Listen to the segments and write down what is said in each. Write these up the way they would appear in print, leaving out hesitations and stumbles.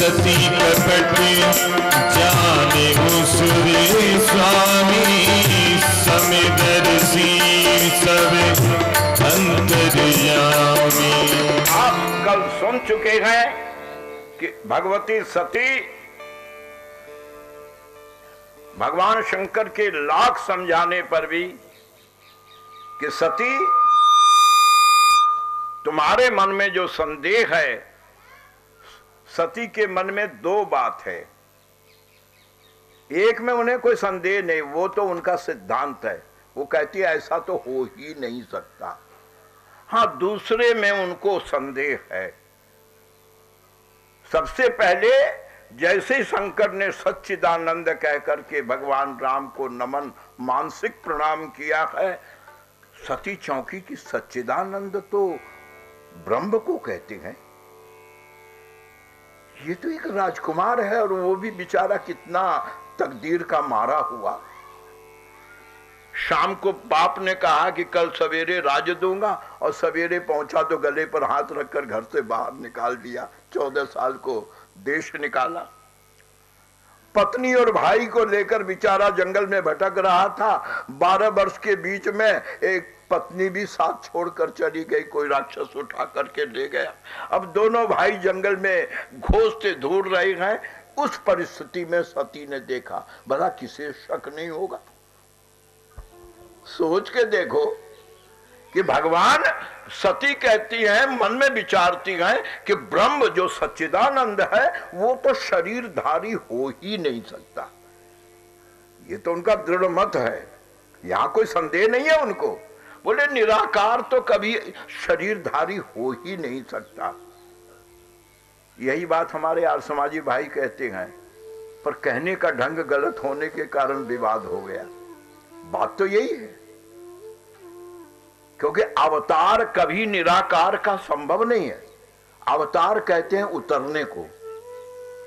सती कपट जाने मुसुरे स्वामी समिदर्शी सब अंतर्यामी। आप कल सुन चुके हैं कि भगवती सती भगवान शंकर के लाख समझाने पर भी कि सती तुम्हारे मन में जो संदेह है, सती के मन में दो बात है। एक में उन्हें कोई संदेह नहीं, वो तो उनका सिद्धांत है, वो कहती है ऐसा तो हो ही नहीं सकता। हाँ, दूसरे में उनको संदेह है। सबसे पहले जैसे शंकर ने सच्चिदानंद कहकर के भगवान राम को नमन मानसिक प्रणाम किया है, सती चौंकी कि सच्चिदानंद तो ब्रह्म को कहते हैं, ये तो एक राजकुमार है और वो भी बेचारा कितना तकदीर का मारा हुआ। शाम को बाप ने कहा कि कल सवेरे राज दूंगा और सवेरे पहुंचा तो गले पर हाथ रखकर घर से बाहर निकाल दिया। 14 साल को देश निकाला। पत्नी और भाई को लेकर बेचारा जंगल में भटक रहा था। 12 वर्ष के बीच में एक पत्नी भी साथ छोड़कर चली गई, कोई राक्षस उठा करके ले गया। अब दोनों भाई जंगल में घोंसते ढूंढ रहे हैं। उस परिस्थिति में सती ने देखा, भला किसे शक नहीं होगा। सोच के देखो कि भगवान सती कहती है, मन में विचारती है कि ब्रह्म जो सच्चिदानंद है वो तो शरीरधारी हो ही नहीं सकता। ये तो उनका दृढ़ मत है, यहां कोई संदेह नहीं है उनको। बोले निराकार तो कभी शरीरधारी हो ही नहीं सकता। यही बात हमारे आर्य समाजी भाई कहते हैं, पर कहने का ढंग गलत होने के कारण विवाद हो गया। बात तो यही है, क्योंकि अवतार कभी निराकार का संभव नहीं है। अवतार कहते हैं उतरने को।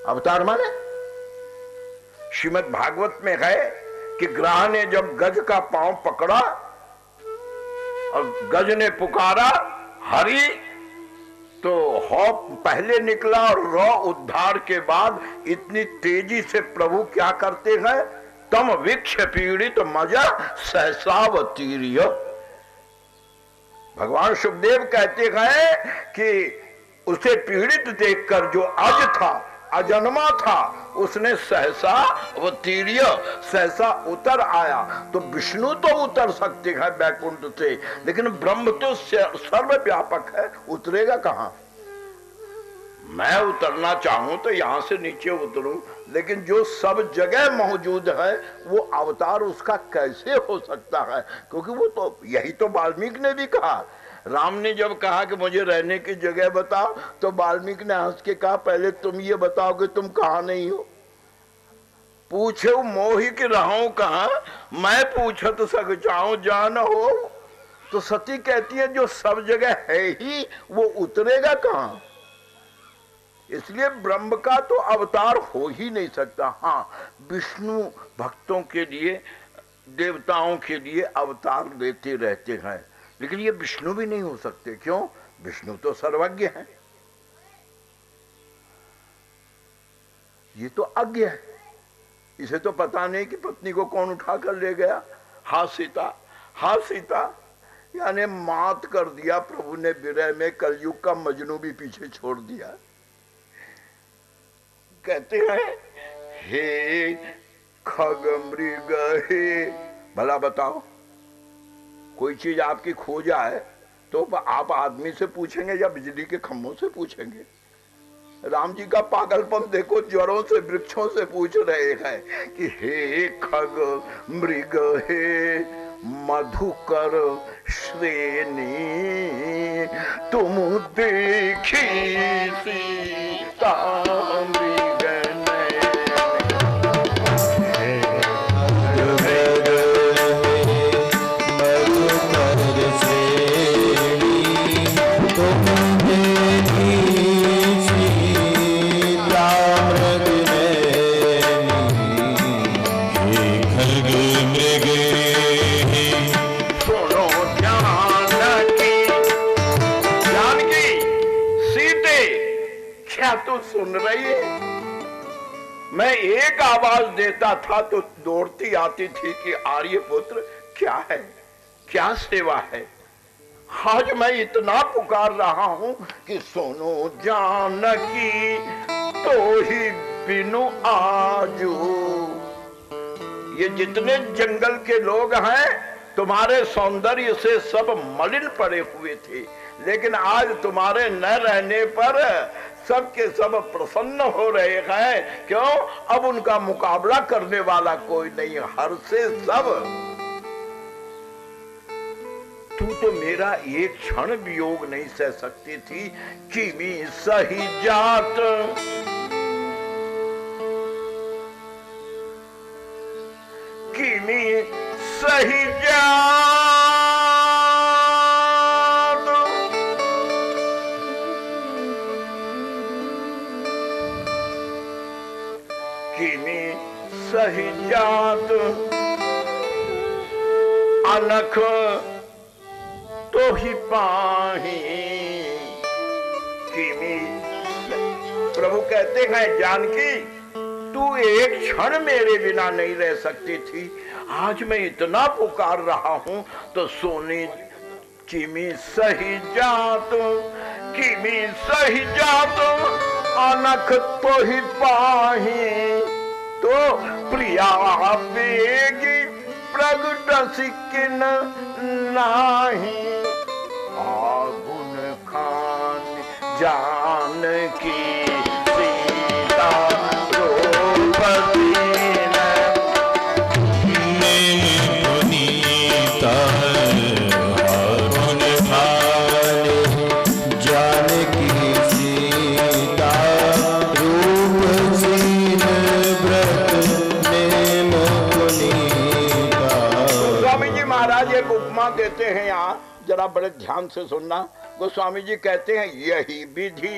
अवतार माने श्रीमद् भागवत में है कि ग्राह ने जब गज का पांव पकड़ा और गज ने पुकारा हरि, तो ह पहले निकला और र उद्धार के बाद इतनी तेजी से प्रभु क्या करते हैं, तम विक्ष पीड़ित मजा सहसावतीर्य। भगवान सुखदेव कहते हैं कि उसे पीड़ित देखकर जो अज था, अजन्मा था, उसने सहसा अवतीर्य, सहसा उतर आया। तो विष्णु तो उतर सकते हैं बैकुंठ से, लेकिन ब्रह्म तो सर्वव्यापक है, उतरेगा कहां। मैं उतरना चाहूं तो यहां से नीचे उतरूं, लेकिन जो सब जगह मौजूद है वो अवतार उसका कैसे हो सकता है। क्योंकि वो तो, यही तो वाल्मीकि ने भी कहा। राम ने जब कहा कि मुझे रहने की जगह बताओ, तो वाल्मीकि ने हंस के कहा पहले तुम ये बताओ कि तुम कहां नहीं हो। पूछे मोहि कि रहूं कहां, मैं पूछत सक जाऊं जान हो। तो सती कहती है जो सब जगह है ही वो उतरेगा कहां। इसलिए ब्रह्म का तो अवतार हो ही नहीं सकता। हाँ, विष्णु भक्तों के लिए, देवताओं के लिए अवतार लेते रहते हैं, लेकिन ये विष्णु भी नहीं हो सकते। क्यों? विष्णु तो सर्वज्ञ है, ये तो अज्ञ है। इसे तो पता नहीं कि पत्नी को कौन उठा कर ले गया। हा सीता, हा सीता, यानी मात कर दिया प्रभु ने विरह में। कलयुग का मजनू भी पीछे छोड़ दिया। कहते हैं हे खग मृग हे, भला बताओ कोई चीज आपकी खो जाए तो आप आदमी से पूछेंगे या बिजली के खंभों से पूछेंगे। राम जी का पागलपन देखो, ज्वरों से वृक्षों से पूछ रहे हैं कि हे खग मृग हे मधुकर श्रेणी तुम देखी सीता क्या तू सुन रही है? मैं एक आवाज देता था तो दौड़ती आती थी कि आर्यपुत्र क्या है, क्या सेवा है। आज मैं इतना पुकार रहा हूं कि सुनो जानकी तो ही बिनु आजू। ये जितने जंगल के लोग हैं तुम्हारे सौंदर्य से सब मलिन पड़े हुए थे, लेकिन आज तुम्हारे न रहने पर सबके सब प्रसन्न हो रहे हैं। क्यों? अब उनका मुकाबला करने वाला कोई नहीं, हर से सब। तू तो मेरा एक क्षण वियोग नहीं सह सकती थी। किमी सही जात किमी सही जात किमी सही जात अनख तो ही पाही। किमी प्रभु कहते हैं जानकी तू एक क्षण मेरे बिना नहीं रह सकती थी, आज मैं इतना पुकार रहा हूं तो सोनी। किमी सही जात किमी सही जात अनख तो ही पाही। तो प्रिया बेगी प्रगट सिकिन नाही। आगुन खान जान की सीता द्रौपदी पुनीता आगुन खान जानकी सीता रूप सीन व्रत नेम पुनीता। स्वामी जी महाराज एक उपमा देते हैं यहाँ, जरा बड़े ध्यान से सुनना। गोस्वामी जी कहते हैं यही विधि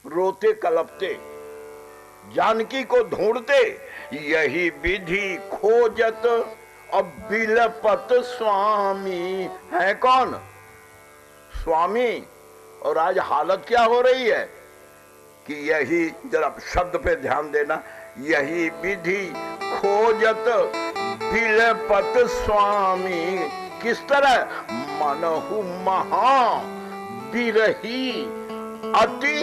रोते कलपते जानकी को ढूंढते, यही विधि खोजत और बिलपत स्वामी। है कौन? स्वामी। और आज हालत क्या हो रही है कि यही, जरा शब्द पे ध्यान देना, यही विधि खोजत बिलपत स्वामी। किस तरह? मनहु महा बिरही अति।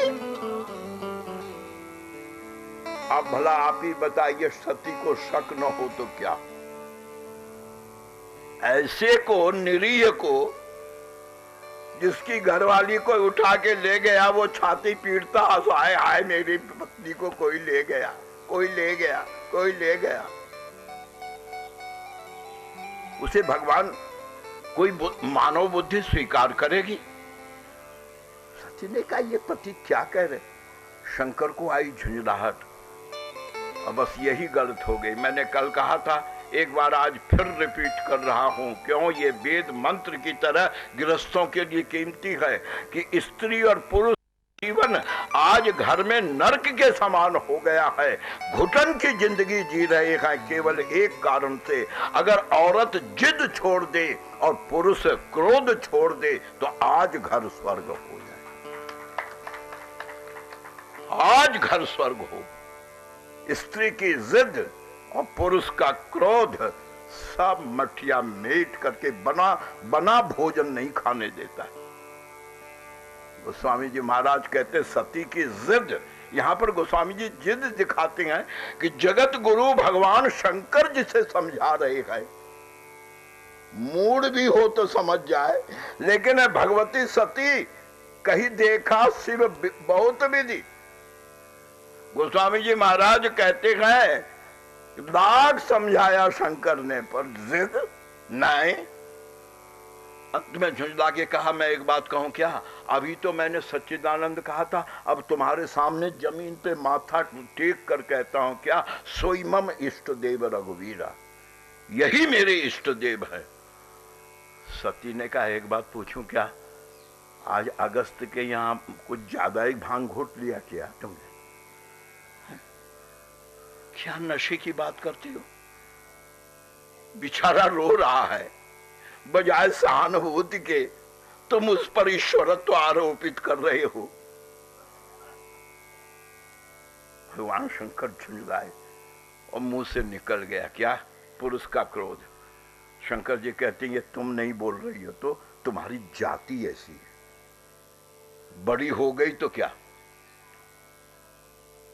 अब भला आप ही बताइए, सती को शक न हो तो क्या? ऐसे को, निरीह को, जिसकी घरवाली को उठा के ले गया, वो छाती पीटता हाय हाय मेरी पत्नी को कोई ले गया, कोई ले गया, कोई ले गया। उसे भगवान कोई मानव बुद्धि स्वीकार करेगी? सती ने कहा ये पति क्या कह रहे? शंकर को आई झुंझलाहट, अब बस यही गलत हो गई। मैंने कल कहा था, एक बार आज फिर रिपीट कर रहा हूं। क्यों? ये वेद मंत्र की तरह गृहस्थों के लिए कीमती है कि स्त्री और पुरुष जीवन आज घर में नरक के समान हो गया है। घुटन की जिंदगी जी रहे हैं केवल एक कारण से। अगर औरत जिद छोड़ दे और पुरुष क्रोध छोड़ दे तो आज घर स्वर्ग हो जाए। आज घर स्वर्ग हो। स्त्री की जिद और पुरुष का क्रोध सब मठिया मेट करके बना भोजन नहीं खाने देता है। गोस्वामी जी महाराज कहते सती की जिद, यहां पर गोस्वामी जी जिद दिखाते हैं कि जगत गुरु भगवान शंकर जिसे समझा रहे हैं, मूड भी हो तो समझ जाए, लेकिन भगवती सती कहीं देखा शिव बहुत विधि। गोस्वामी जी महाराज कहते हैं दाग समझाया शंकर ने पर जिद नहीं। अंत में झुंझला के कहा मैं एक बात कहूं क्या? अभी तो मैंने सच्चिदानंद कहा था, अब तुम्हारे सामने जमीन पे माथा टेक कर कहता हूं क्या? सोई मम इष्ट देव रघुवीरा, यही मेरे इष्ट देव है। सती ने कहा एक बात पूछूं क्या? आज अगस्त के यहाँ कुछ ज्यादा ही भांग घोट लिया क्या तुमने? क्या नशे की बात करते हो? बेचारा रो रहा है, बजाय सहानुभूति के तुम उस पर ईश्वरत्व आरोपित कर रहे हो। भगवान शंकर झुंझलाए और मुंह से निकल गया क्या? पुरुष का क्रोध। शंकर जी कहते हैं ये तुम नहीं बोल रही हो तो तुम्हारी जाति ऐसी है। बड़ी हो गई तो क्या,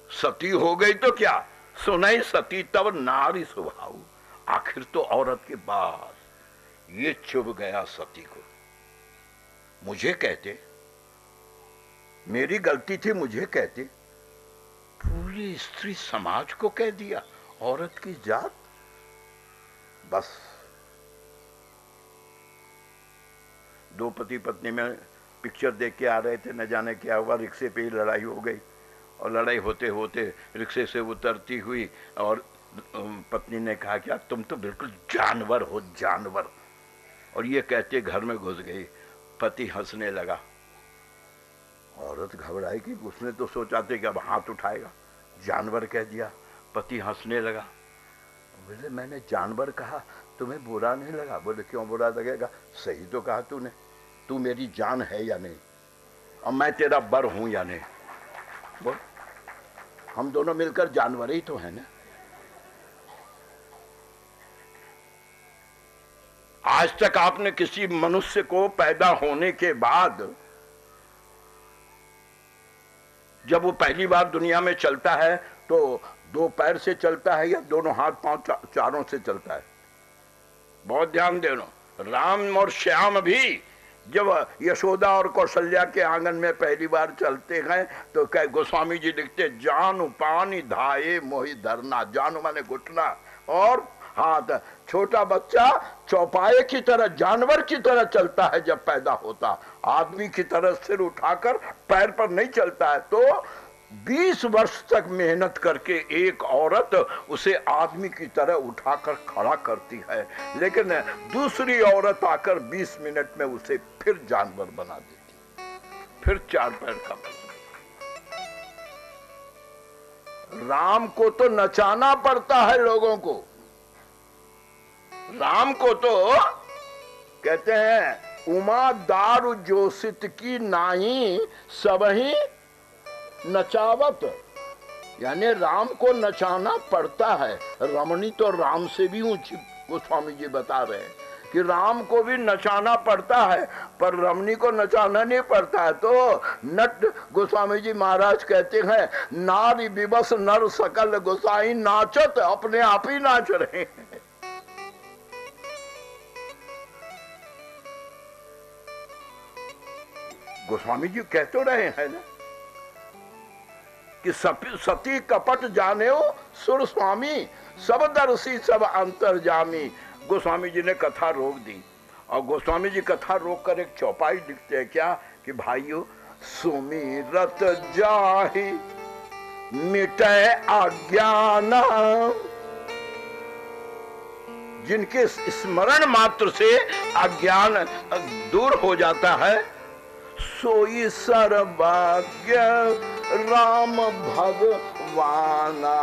सती हो गई तो क्या, सुनाई सती तब नारी स्वभाव। आखिर तो औरत के बाद ये चुभ गया सती को। मुझे कहते, मेरी गलती थी, मुझे कहते, पूरी स्त्री समाज को कह दिया औरत की जात। बस दो पति पत्नी में पिक्चर देख के आ रहे थे, न जाने क्या हुआ, रिक्शे पे ही लड़ाई हो गई और लड़ाई होते होते रिक्शे से उतरती हुई और पत्नी ने कहा क्या तुम तो बिल्कुल जानवर हो, जानवर। और ये कहते घर में घुस गई। पति हंसने लगा। औरत घबराई कि उसने तो सोचा था कि अब हाथ उठाएगा, जानवर कह दिया। पति हंसने लगा। बोले मैंने जानवर कहा, तुम्हें बुरा नहीं लगा? बोले क्यों बुरा लगेगा, सही तो कहा तूने। तू मेरी जान है या नहीं, और मैं तेरा बर हूं या नहीं? बोल, हम दोनों मिलकर जानवर ही तो हैं ना। आज तक आपने किसी मनुष्य को पैदा होने के बाद, जब वो पहली बार दुनिया में चलता है तो दो पैर से चलता है या दोनों हाथ पांव चारों से चलता है? बहुत ध्यान देना। राम और श्याम भी जब यशोदा और कौशल्या के आंगन में पहली बार चलते हैं तो कह गोस्वामी जी लिखते जानु पानी धाये मोहि धरना। जानु माने घुटना और हाथ। छोटा बच्चा चौपाए की तरह, जानवर की तरह चलता है जब पैदा होता, आदमी की तरह सिर उठाकर पैर पर नहीं चलता है। तो 20 वर्ष तक मेहनत करके एक औरत उसे आदमी की तरह उठाकर खड़ा करती है, लेकिन दूसरी औरत आकर 20 मिनट में उसे फिर जानवर बना देती, फिर चार पैर का बना। राम को तो नचाना पड़ता है लोगों को। राम को तो कहते हैं उमा दारू जोशित की नाही सबही नचावत, यानी राम को नचाना पड़ता है। रमणी तो राम से भी ऊंची, गोस्वामी जी बता रहे हैं कि राम को भी नचाना पड़ता है पर रमणी को नचाना नहीं पड़ता है। तो नट गोस्वामी जी महाराज कहते हैं नारी विवश नर सकल गोसाई नाचत, अपने आप ही नाच रहे हैं। गोस्वामी जी कह तो रहे हैं ना कि सती कपट जानेओ सुर स्वामी, सब दर्शी सब अंतर्जामी। गोस्वामी जी ने कथा रोक दी और गोस्वामी जी कथा रोक कर एक चौपाई लिखते हैं क्या कि भाइयों सुमिरत जाहि मिटे अज्ञान, जिनके स्मरण मात्र से अज्ञान दूर हो जाता है, सोई सर्वज्ञ राम भगवाना।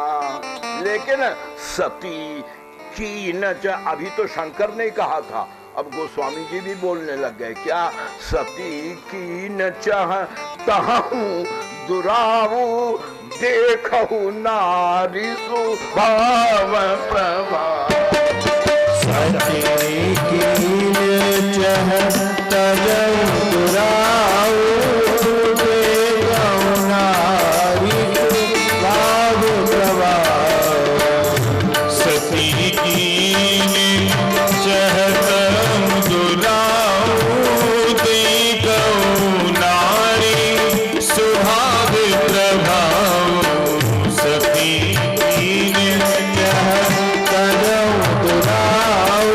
लेकिन सती की न, अभी तो शंकर ने कहा था, अब गोस्वामी जी भी बोलने लग गए क्या सती की न चाह तहु दुराऊ, देखहु नारी सुभाव प्रभा। सती की न चाह तहु दुराऊ, देखहु नारी सुभाव प्रभा। सती कीन चहतम दुराऊ, देखहु नारी सुहाग प्रभाव। सती कीन चहतम दुराऊ,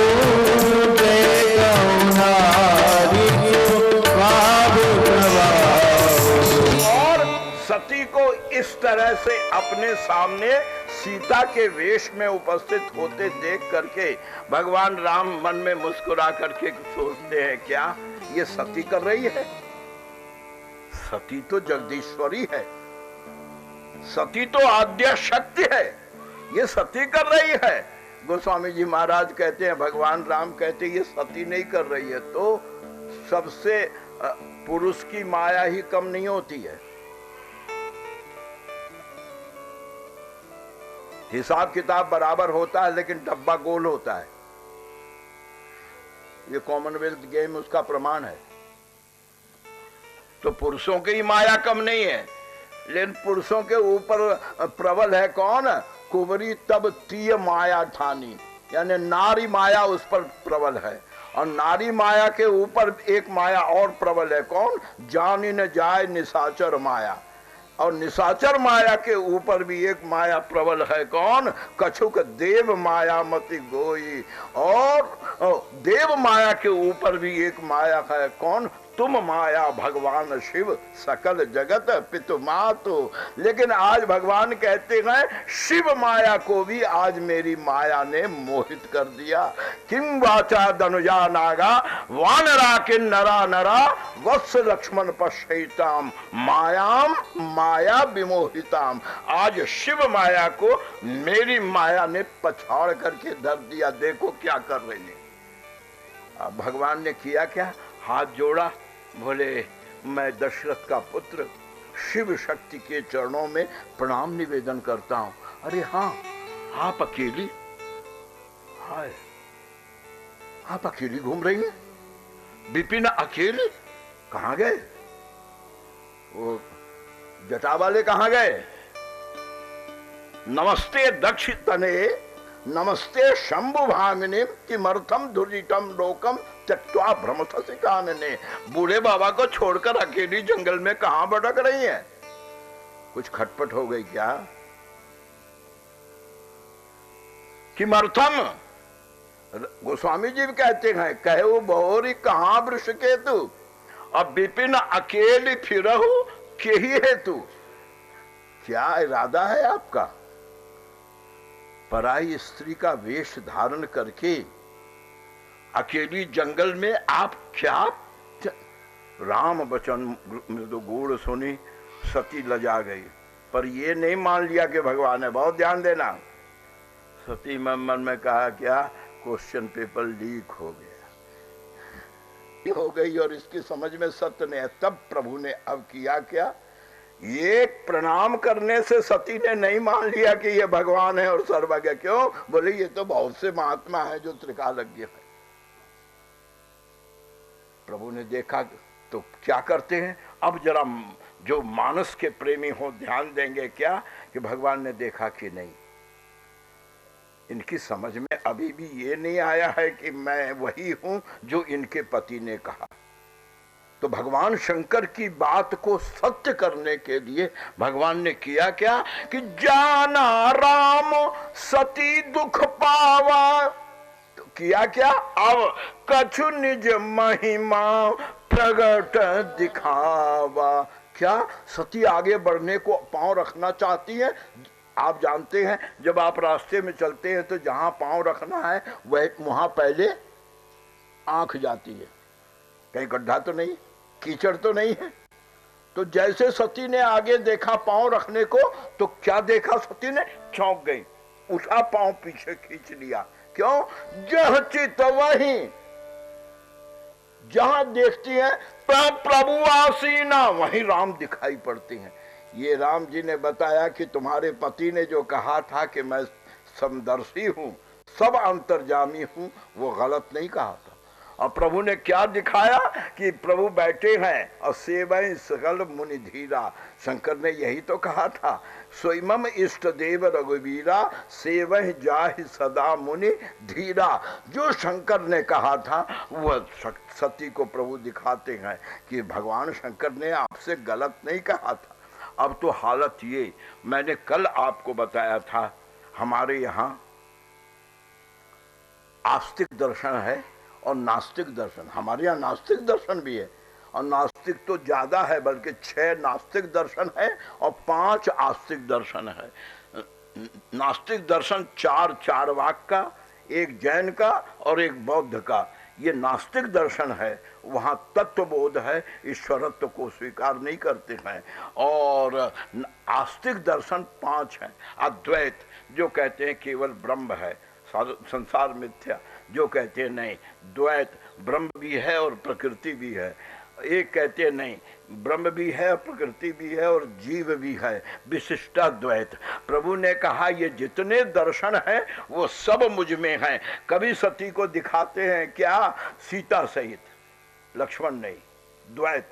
देखहु नारी सुभाव प्रभा। और सती को इस तरह से अपने सामने सीता के वेश में उपस्थित होते देख करके भगवान राम मन में मुस्कुरा करके सोचते हैं क्या ये सती कर रही है? सती तो जगदीश्वरी है, सती तो आद्य शक्ति है, ये सती कर रही है। गोस्वामी जी महाराज कहते हैं, भगवान राम कहते हैं ये सती नहीं कर रही है, तो सबसे पुरुष की माया ही कम नहीं होती है। हिसाब किताब बराबर होता है लेकिन डब्बा गोल होता है। ये कॉमनवेल्थ गेम उसका प्रमाण है। तो पुरुषों की माया कम नहीं है, लेकिन पुरुषों के ऊपर प्रबल है कौन? कुबरी तब तीय माया ठानी, यानी नारी माया उस पर प्रबल है। और नारी माया के ऊपर एक माया और प्रबल है कौन? जानी न जाए निशाचर माया। और निशाचर माया के ऊपर भी एक माया प्रबल है कौन? कछुक देव माया मति गोई। और देव माया के ऊपर भी एक माया है कौन? तुम माया भगवान शिव सकल जगत पितु मातु। लेकिन आज भगवान कहते हैं शिव माया को भी आज मेरी माया ने मोहित कर दिया। किम वाचा धनुजा नागा वानरा किन्नरा नरा वत्स लक्ष्मण पश्यताम मायाम माया विमोहिताम। आज शिव माया को मेरी माया ने पछाड़ करके धर दिया। देखो क्या कर रही है। अब भगवान ने किया क्या? हाथ जोड़ा, बोले मैं दशरथ का पुत्र शिव शक्ति के चरणों में प्रणाम निवेदन करता हूं। अरे हाँ, आप अकेली? हाय, आप अकेली घूम रही हैं? विपिन अकेली? कहां गए वो जटा वाले? कहां गए? नमस्ते दक्ष तने नमस्ते शंभु भामिनी किमर्थम दुर्जितम लोकम त्यक्त्वा भ्रमसि कानने। बूढ़े बाबा को छोड़कर अकेली जंगल में कहां भटक रही हैं? कुछ खटपट हो गई क्या? किमर्थम? गोस्वामी जी कहते हैं कहे वो बहुरी कहां वृष के तू, अब विपिन अकेली फिरहु के ही है तू। क्या इरादा है आपका? पराई स्त्री का वेश धारण करके अकेली जंगल में आप क्या? राम वचन मृदु गूढ़ सुनी सती लजा गई, पर ये नहीं मान लिया कि भगवान है। बहुत ध्यान देना। सती मन में कहा क्या? क्वेश्चन पेपर लीक हो गया, हो गई और इसकी समझ में सत्य नहीं। तब प्रभु ने अब किया क्या? ये प्रणाम करने से सती ने नहीं मान लिया कि ये भगवान है और सर्वज्ञ। क्यों? बोले ये तो बहुत से महात्मा है जो त्रिकालज्ञ है। प्रभु ने देखा तो क्या करते हैं। अब जरा जो मानस के प्रेमी हो ध्यान देंगे क्या कि भगवान ने देखा कि नहीं, इनकी समझ में अभी भी ये नहीं आया है कि मैं वही हूं जो इनके पति ने कहा। तो भगवान शंकर की बात को सत्य करने के लिए भगवान ने किया क्या कि जाना राम सती दुख पावा। तो किया क्या? अब कछु निज महिमा प्रगट दिखावा। क्या? सती आगे बढ़ने को पांव रखना चाहती है। आप जानते हैं जब आप रास्ते में चलते हैं तो जहां पांव रखना है वह वहां पहले आंख जाती है, कहीं गड्ढा तो नहीं, कीचड़ तो नहीं है। तो जैसे सती ने आगे देखा पांव रखने को, तो क्या देखा सती ने? चौंक गई, उठा पांव पीछे खींच लिया। क्यों? जह चित वही, जहां देखती है प्रभु आसीना वहीं राम दिखाई पड़ते हैं। ये राम जी ने बताया कि तुम्हारे पति ने जो कहा था कि मैं समदर्शी हूं, सब अंतर्जामी हूं, वो गलत नहीं कहा था। और प्रभु ने क्या दिखाया कि प्रभु बैठे हैं और सेवै सकल मुनि धीरा। शंकर ने यही तो कहा था, स्वयं इष्ट देव रघुवीरा सेवै जाहि सदा मुनि धीरा। जो शंकर ने कहा था वह सती को प्रभु दिखाते हैं कि भगवान शंकर ने आपसे गलत नहीं कहा था। अब तो हालत ये, मैंने कल आपको बताया था हमारे यहाँ आस्तिक दर्शन है और नास्तिक दर्शन। हमारे यहाँ नास्तिक दर्शन भी है और नास्तिक तो ज्यादा है, बल्कि 6 नास्तिक दर्शन है और 5 आस्तिक दर्शन है। नास्तिक दर्शन 4 चार्वाक का, एक जैन का और एक बौद्ध का। ये नास्तिक दर्शन है, वहाँ तत्वबोध है, ईश्वरत्व को स्वीकार नहीं करते हैं। और आस्तिक दर्शन 5 हैं। अद्वैत जो कहते हैं केवल ब्रह्म है, संसार मिथ्या, जो कहते हैं नहीं द्वैत, ब्रह्म भी है और प्रकृति भी है। एक कहते हैं नहीं, ब्रह्म भी है, प्रकृति भी है और जीव भी है, विशिष्टाद्वैत। प्रभु ने कहा ये जितने दर्शन हैं वो सब मुझ में हैं। कभी सती को दिखाते हैं क्या? सीता सहित, लक्ष्मण नहीं, द्वैत।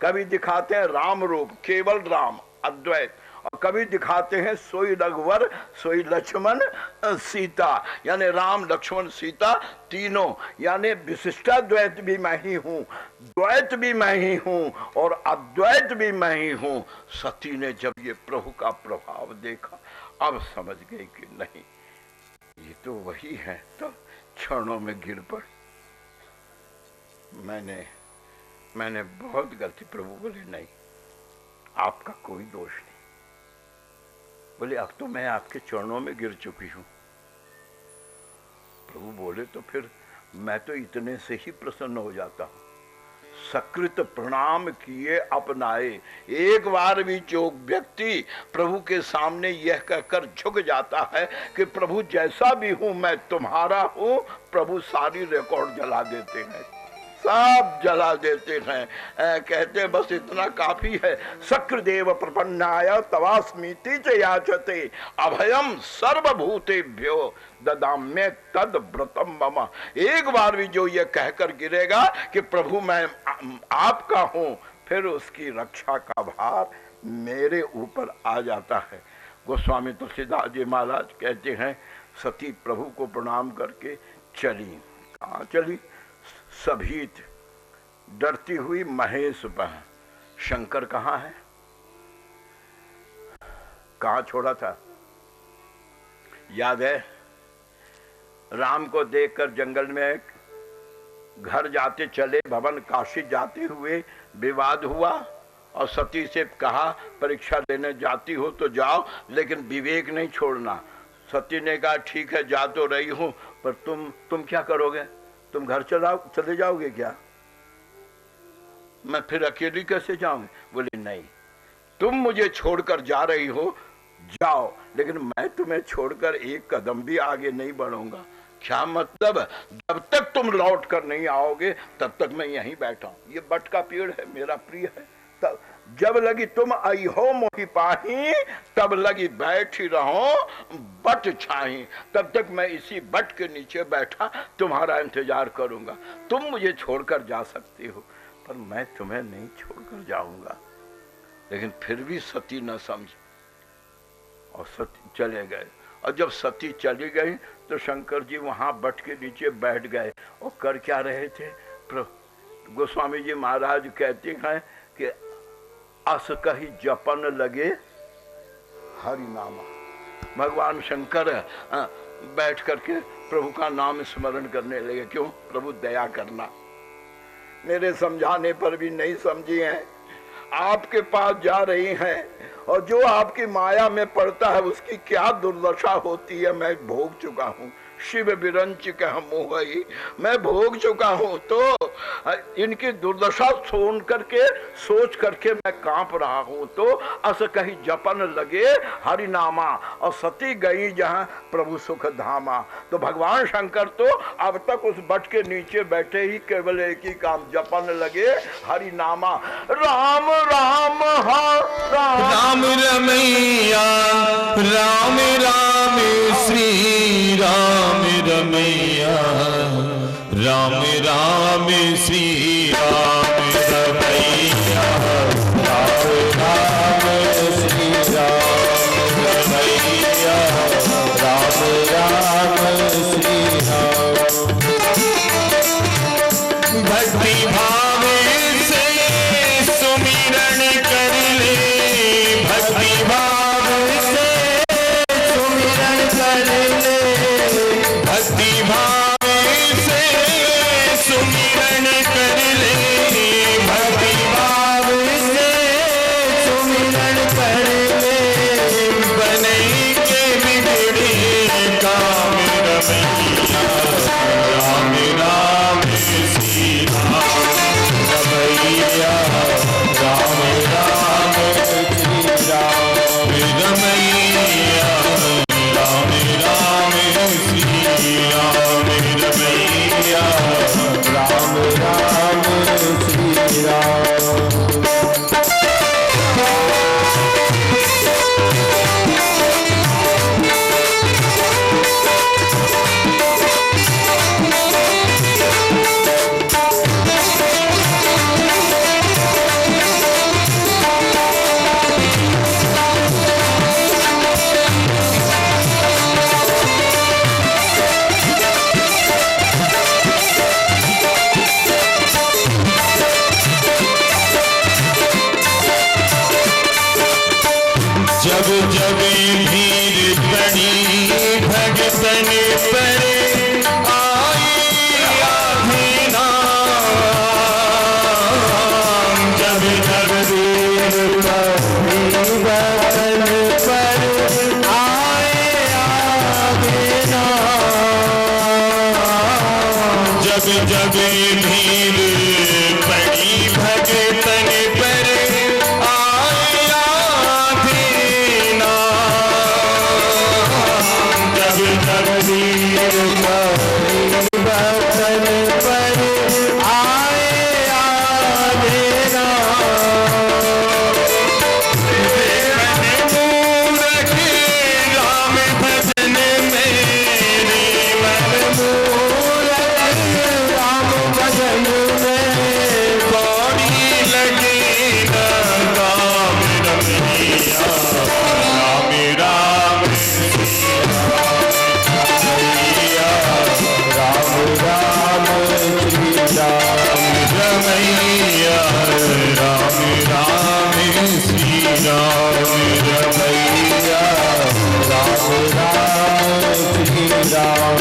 कभी दिखाते हैं राम रूप, केवल राम, अद्वैत। और कभी दिखाते हैं सोई रघुवर सोई लक्ष्मण सीता, यानी राम लक्ष्मण सीता तीनों, यानी विशिष्टाद्वैत भी मैं ही हूँ, द्वैत भी मैं ही हूँ और अद्वैत भी मैं ही हूँ। सती ने जब ये प्रभु का प्रभाव देखा अब समझ गई कि नहीं ये तो वही है, तो क्षणों में गिर पड़ी। मैंने बहुत गलती। प्रभु बोले नहीं, आपका कोई दोष नहीं। बोले अब तो मैं आपके चरणों में गिर चुकी हूं। प्रभु बोले तो फिर मैं तो इतने से ही प्रसन्न हो जाता हूं। सकृत प्रणाम किए अपनाए। एक बार भी जो व्यक्ति प्रभु के सामने यह कहकर झुक जाता है कि प्रभु जैसा भी हूं मैं तुम्हारा हूं, प्रभु सारी रिकॉर्ड जला देते हैं, सब जला देते हैं। कहते बस इतना काफी है। सक्रदेव प्रपन्नाय तवास्मीति च याचते अभयम सर्वभूतेभ्यो ददाम्ये तद व्रतम मम। एक बार भी जो ये कहकर गिरेगा कि प्रभु मैं आपका हूं, फिर उसकी रक्षा का भार मेरे ऊपर आ जाता है। गोस्वामी तुलसीदास जी महाराज कहते हैं सती प्रभु को प्रणाम करके चली। कहाँ चली? सभीत डरती हुई महेश पर। शंकर कहाँ है? कहाँ छोड़ा था? याद है? राम को देखकर जंगल में घर जाते चले, भवन काशी जाते हुए विवाद हुआ और सती से कहा परीक्षा देने जाती हो तो जाओ, लेकिन विवेक नहीं छोड़ना। सती ने कहा ठीक है जा तो रही हूं, पर तुम क्या करोगे? तुम घर चले जाओगे क्या? मैं फिर अकेली कैसे जाऊंगी? बोले नहीं, तुम मुझे छोड़कर जा रही हो, जाओ, लेकिन मैं तुम्हें छोड़कर एक कदम भी आगे नहीं बढ़ूंगा। क्या मतलब? जब तक तुम लौट कर नहीं आओगे तब तक मैं यहीं बैठा हूं। ये बट का पेड़ है, मेरा प्रिय है। तब जब लगी तुम आई हो मोहि पाही, तब लगी बैठी रहो बट छाही। तब तक मैं इसी बट के नीचे बैठा तुम्हारा इंतजार करूंगा। तुम मुझे छोड़कर जा सकती हो, पर मैं तुम्हें नहीं छोड़कर जाऊंगा। लेकिन फिर भी सती न समझी और सती चले गए। और जब सती चली गई तो शंकर जी वहां बट के नीचे बैठ गए और कर क्या रहे थे? गोस्वामी जी महाराज कहते हैं कि अस कही जपन लगे हरि नामा। भगवान शंकर बैठ करके प्रभु का नाम स्मरण करने लगे। क्यों? प्रभु दया करना। मेरे समझाने पर भी नहीं समझी हैं। आपके पास जा रही हैं और जो आपकी माया में पड़ता है उसकी क्या दुर्दशा होती है मैं भोग चुका हूँ। शिव विरंच कह मोहई, मैं भोग चुका हूँ। तो इनकी दुर्दशा सोच करके मैं कांप रहा हूँ। तो अस कहीं जपन लगे हरि नामा, और सती गई जहाँ प्रभु सुख धामा। तो भगवान शंकर तो अब तक उस बट के नीचे बैठे ही केवल एक ही काम, जपन लगे हरि नामा। राम राम हा राम रमैया राम राम श्री राम रमैया राम राम श्री राम रमैया राम राम श्री राम रमैया राम राम श्री राम। भक्ति भाव से सुमिरन कर ले, भक्ति भाव से सुमिरन कर ले, भक्ति भाव से सुमिरन कर ले, भक्ति भाव से सुमिरन कर ले। बने के बिगड़े काम रमैया राम राम श्री राम रमैया राम राम श्री राम रमैया राम राम श्री राम रमैया राम राम श्री राम। राम रमैया राम राम श्री राम।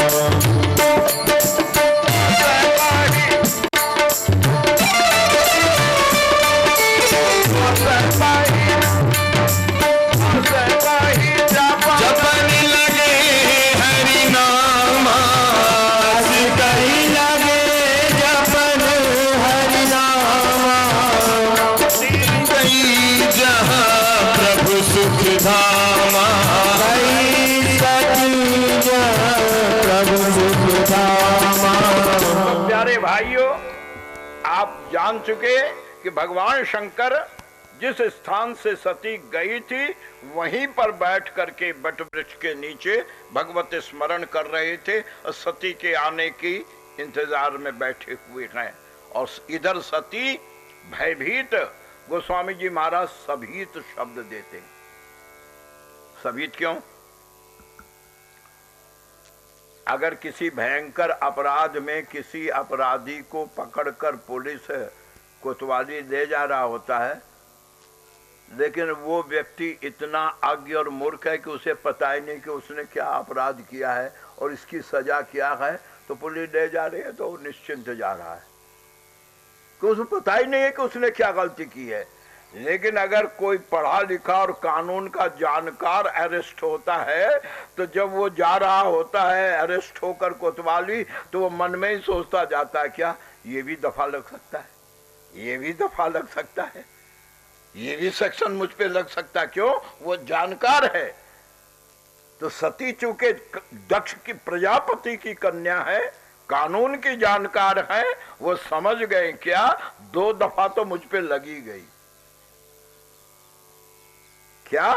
जपन लगे हरि नामा कहीं लगे जपन हरि नामा, गई जहाँ प्रभु सुख धामा। कहीं सती जहाँ प्रभु सुख धामा। प्यारे भाइयों, आप जान चुके कि भगवान शंकर जिस स्थान से सती गई थी वहीं पर बैठ करके बट वृक्ष के नीचे भगवत स्मरण कर रहे थे और सती के आने की इंतजार में बैठे हुए हैं। और इधर सती भयभीत, गोस्वामी जी महाराज सभीत शब्द देते हैं। सभीत क्यों? अगर किसी भयंकर अपराध में किसी अपराधी को पकड़कर पुलिस कोतवाली ले जा रहा होता है, लेकिन वो व्यक्ति इतना अज्ञ और मूर्ख है कि उसे पता ही नहीं कि उसने क्या अपराध किया है और इसकी सजा क्या है, तो पुलिस ले जा रही है तो वो निश्चिंत जा रहा है कि उसे पता ही नहीं है कि उसने क्या गलती की है। लेकिन अगर कोई पढ़ा लिखा और कानून का जानकार अरेस्ट होता है, तो जब वो जा रहा होता है अरेस्ट होकर कोतवाली, तो वो मन में ही सोचता जाता है क्या ये भी दफा लग सकता है, ये भी दफा लग सकता है, ये भी सेक्शन मुझ पे लग सकता है। क्यों? वो जानकार है। तो सती चूंकि दक्ष की प्रजापति की कन्या है, कानून की जानकार है, वो समझ गए क्या दो दफा तो मुझ पे लगी गई। क्या?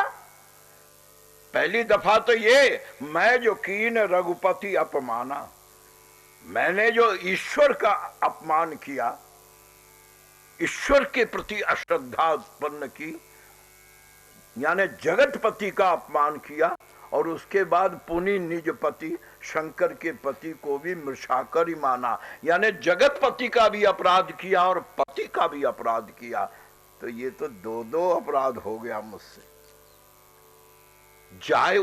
पहली दफा तो ये मैं जो कीन रघुपति अपमाना, मैंने जो ईश्वर का अपमान किया, ईश्वर के प्रति अश्रद्धा उत्पन्न की, यानी जगतपति का अपमान किया, और उसके बाद पुनि निज पति शंकर के पति को भी मृषाकर ही माना, यानी जगतपति का भी अपराध किया और पति का भी अपराध किया। तो ये तो दो दो अपराध हो गया मुझसे। जाए